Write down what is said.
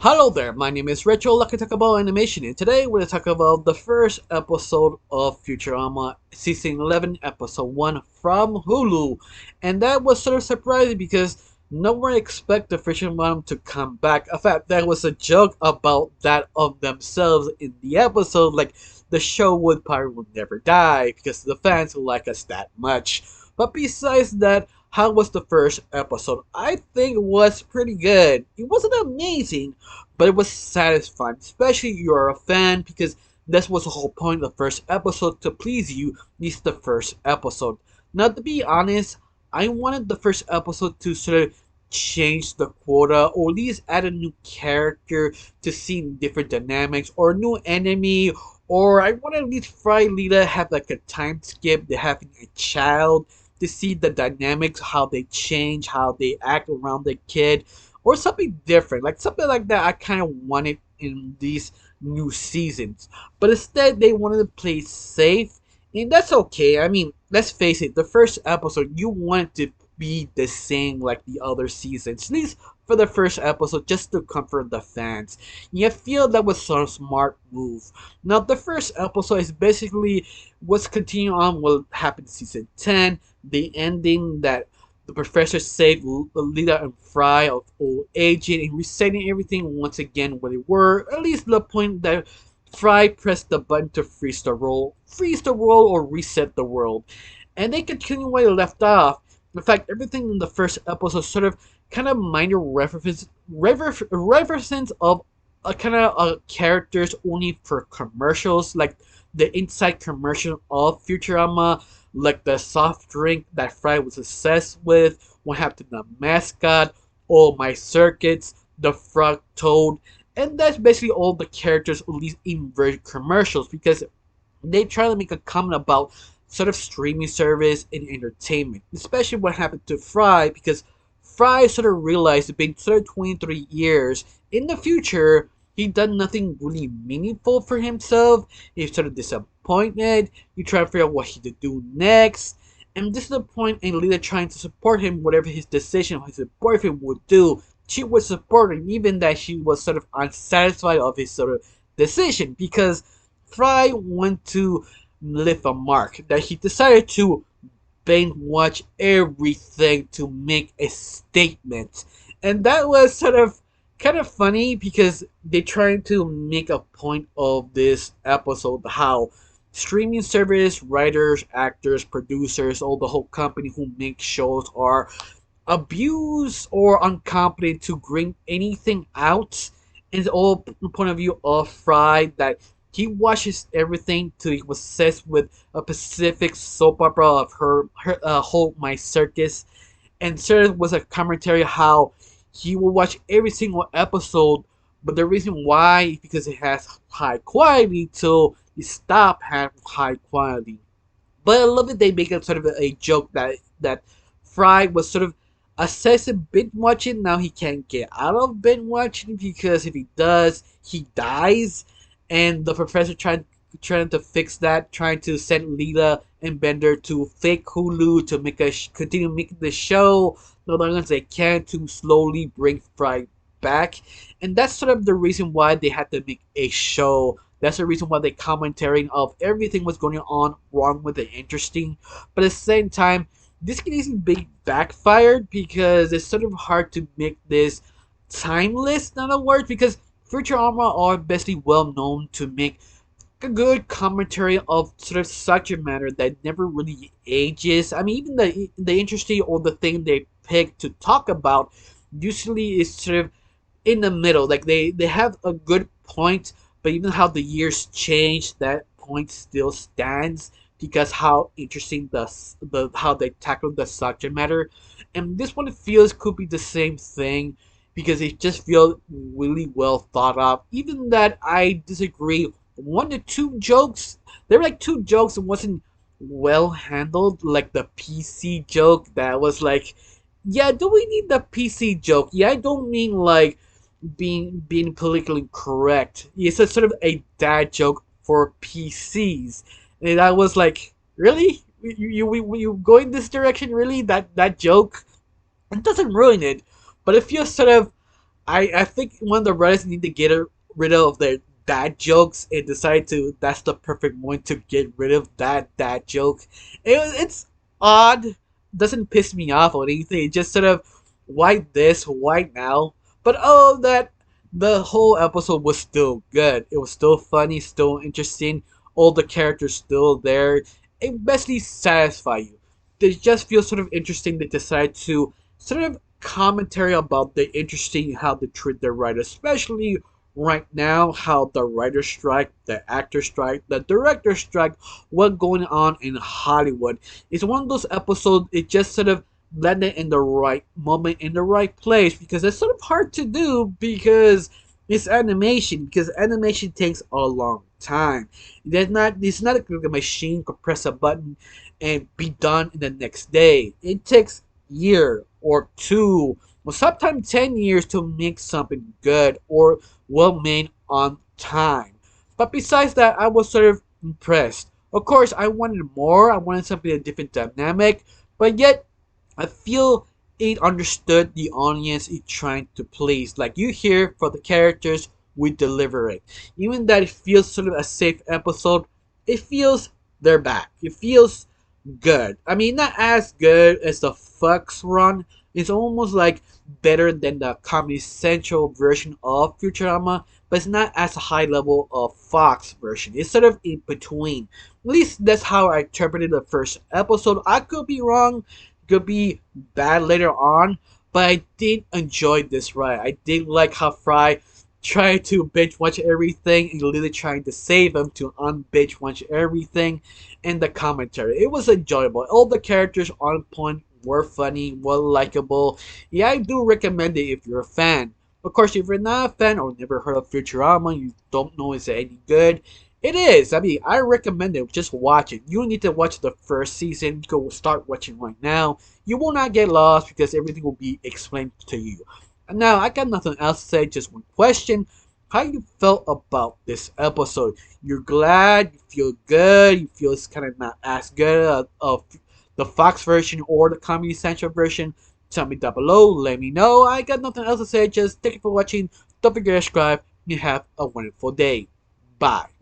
Hello there, my name is Retro Lucky Talk about Animation, and today we're going to talk about the first episode of Futurama Season 11, Episode 1 from Hulu. And that was sort of surprising because no one expected Futurama to come back. In fact, there was a joke about that of themselves in the episode, like the show would probably never die because the fans like us that much. But besides that, how was the first episode? I think it was pretty good. It wasn't amazing, but it was satisfying, especially if you're a fan, because that was the whole point of the first episode, to please you. This is the first episode. Now, to be honest, I wanted the first episode to sort of change the quota, or at least add a new character to see different dynamics, or a new enemy, or I wanted at least Fry Lita have like a time skip, they're having a child, to see the dynamics, how they change, how they act around the kid, or something different, like something like that. I kind of wanted in these new seasons, but instead they wanted to play safe, and that's okay. I mean, let's face it, the first episode you want it to be the same like the other seasons, at least for the first episode, just to comfort the fans. You feel that was sort of smart move. Now the first episode is basically what's continuing on what happened in season 10, the ending that the professor saved Lita and Fry of old aging and resetting everything once again where they were, at least the point that Fry pressed the button to freeze the world or reset the world. And they continue where they left off. In fact, everything in the first episode sort of kind of minor references of a kind of characters only for commercials, like the inside commercial of Futurama, like the soft drink that Fry was obsessed with, what happened to the mascot, all my circuits, the frog toad, and that's basically all the characters, at least in commercials, because they try to make a comment about sort of streaming service and entertainment, especially what happened to Fry, because Fry sort of realized that being sort of 23 years in the future, he'd done nothing really meaningful for himself. He's sort of disappointed. He tried to figure out what he could do next. And this is the point in Lita trying to support him, whatever his decision, his boyfriend would do. She would support him, even that she was sort of unsatisfied of his sort of decision, because Fry went to leave a mark, that he decided to binge watch everything to make a statement. And that was sort of kind of funny because they trying to make a point of this episode how streaming service, writers, actors, producers, all the whole company who make shows are abused or incompetent to bring anything out. And all point of view of Fry, that he watches everything till he was obsessed with a Pacific soap opera of her whole My Circus, and there was a commentary how he will watch every single episode, but the reason why is because it has high quality till you stop having high quality. But I love that they make it sort of a joke that Fry was sort of assessing binge watching. Now he can't get out of binge watching because if he does, he dies. And the professor trying to fix that, trying to send Lita and Bender to fake Hulu to make continue making the show no longer as they can to slowly bring Fry back. And that's sort of the reason why they had to make a show. That's the reason why they commentary of everything was going on wrong with it interesting. But at the same time, this can easily be backfired because it's sort of hard to make this timeless, in other words, because Futurama are basically well known to make a good commentary of sort of subject matter that never really ages. I mean, even the interesting or the thing they pick to talk about usually is sort of in the middle. Like they have a good point, but even how the years change, that point still stands because how interesting the how they tackle the subject matter. And this one feels could be the same thing because it just feels really well thought out. Even that I disagree. One to two jokes, there were like two jokes that wasn't well handled, like the PC joke that was like, yeah, do we need the PC joke? Yeah, I don't mean like being politically correct. It's a sort of a dad joke for PCs, and I was like, really? You go in this direction? Really? That joke? It doesn't ruin it, but it feels sort of I think one of the writers need to rid of their dad jokes and decide to that's the perfect moment to get rid of that dad joke. It's odd, doesn't piss me off or anything. It just sort of why this, why now? But oh, that the whole episode was still good. It was still funny, still interesting. All the characters still there. It basically satisfy you. It just feels sort of interesting. They decide to sort of commentary about the interesting how they treat their writers, especially right now, how the writer strike, the actor strike, the director strike, what's going on in Hollywood. It's one of those episodes, it just sort of landed in the right moment, in the right place, because it's sort of hard to do because it's animation, because animation takes a long time. It's not like a machine could press a button and be done in the next day. It takes year or two, or sometimes 10 years to make something good or well made on time. But besides that, I was sort of impressed. Of course, I wanted more. I wanted something a different dynamic, but yet I feel it understood the audience it trying to please. Like you hear for the characters, we deliver it. Even that it feels sort of a safe episode, it feels they're back. It feels good. I mean, not as good as the Fox run. It's almost like better than the Comedy Central version of Futurama, but it's not as high level of Fox version. It's sort of in between. At least that's how I interpreted the first episode. I could be wrong, could be bad later on, but I did enjoy this ride. I did like how Fry tried to binge watch everything and literally trying to save him to unbinge watch everything, and the commentary. It was enjoyable. All the characters on point, were funny, were likable. Yeah, I do recommend it if you're a fan. Of course, if you're not a fan or never heard of Futurama, you don't know is it any good. It is. I mean, I recommend it. Just watch it. You don't need to watch the first season. Go start watching right now. You will not get lost because everything will be explained to you. Now, I got nothing else to say. Just one question: how you felt about this episode? You're glad? You feel good? You feel it's kind of not as good of the Fox version or the Comedy Central version? Tell me down below. Let me know. I got nothing else to say. Just thank you for watching. Don't forget to subscribe. You have a wonderful day. Bye.